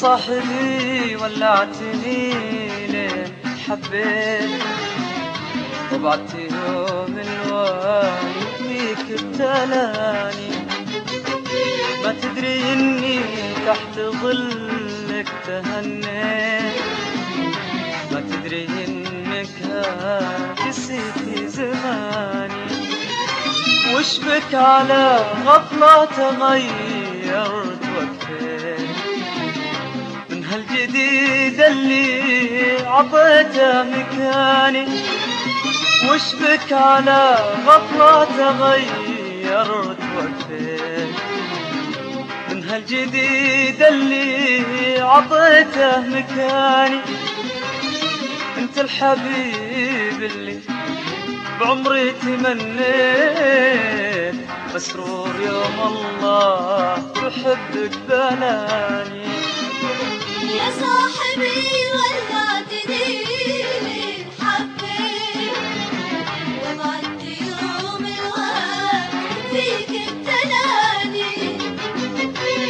صاحبي ولعتني لين حبيت، وبعدت يوم الوالي فيك ابتلاني. ما تدري اني تحت ظلك تهنيت، ما تدري انك هاجسيتي زماني. وش بك على غفلة تغيرت وكفيت من هالجديد اللي عطيته مكاني. وش بك على غفلة تغيرت وكفيت من هالجديد اللي عطيته مكاني. انت الحبيب اللي بعمري تمنيت، مسرور يوم الله بحبك بلاني. يا صاحبي ولعتني لين حبيت، وبعد يوم الوقت فيك ابتلاني.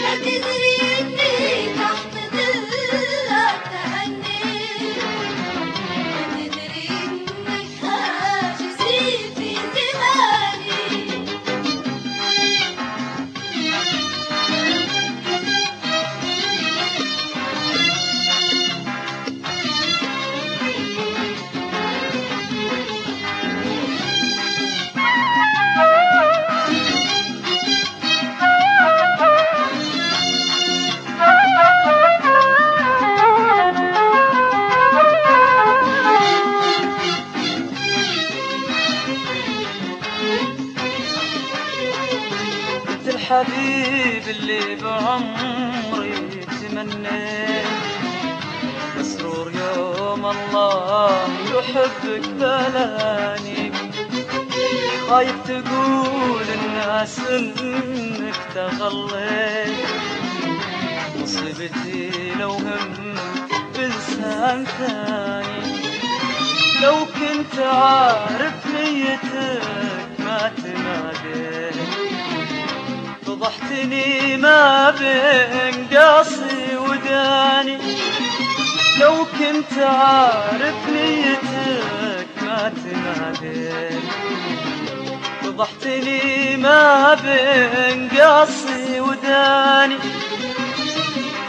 ما تدري اني تحت ظلك تهنيت، ما تدري انك هاجسي في زماني. الحبيب اللي بعمري تمنيت، مسرور يوم الله يحبك بلاني. خايف تقول الناس انك تغليت، مصيبتي لو همت بلسان ثاني. لو كنت عارف نيتك ما تناديت، فضحتني ما بين قاصي وداني. لو كنت عارف نيتك ما تناديت، فضحتني ما بين قاصي وداني.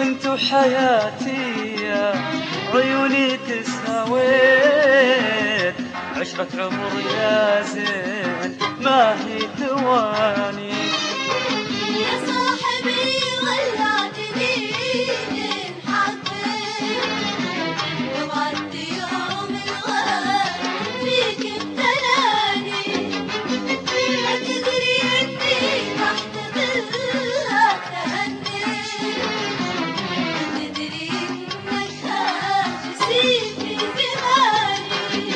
انتو حياتي يا عيوني تساويت، عشرة عمر يا زين ما هي ثواني. يا صاحبي ولعتني لين حبيت، وبعد يوم الوقت فيك ابتلاني. ما تدري اني تحت ظلك تهنيت، ما تدري انك هاجسي في زماني.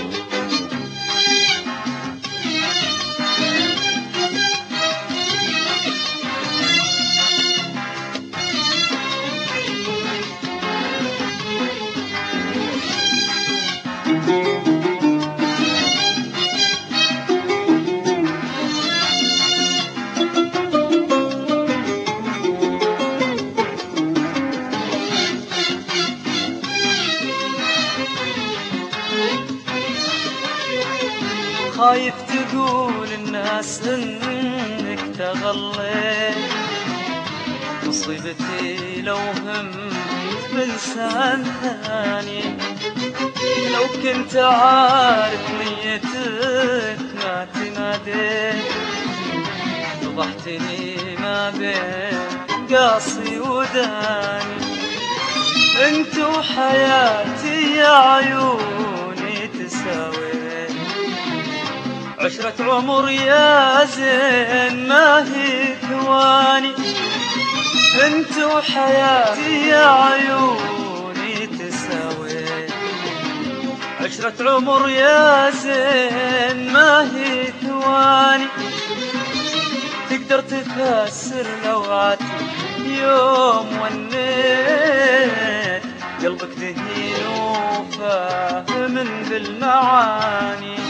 خايف تقول الناس انك تغليت، مصيبتي لو همت بلسان ثاني. لو كنت عارف نيتك ما تناديت، فضحتني ما بين قاصي وداني. انتو حياتي يا عيوني تساوي، عشرة عمر يا زين ما هي ثواني. انتو حياتي يا عيوني تساوي، عشرة عمر يا زين ما هي ثواني. تقدر تفسر لوعتي يوم ونيت، قلبك ذهين وفاهم بالمعاني.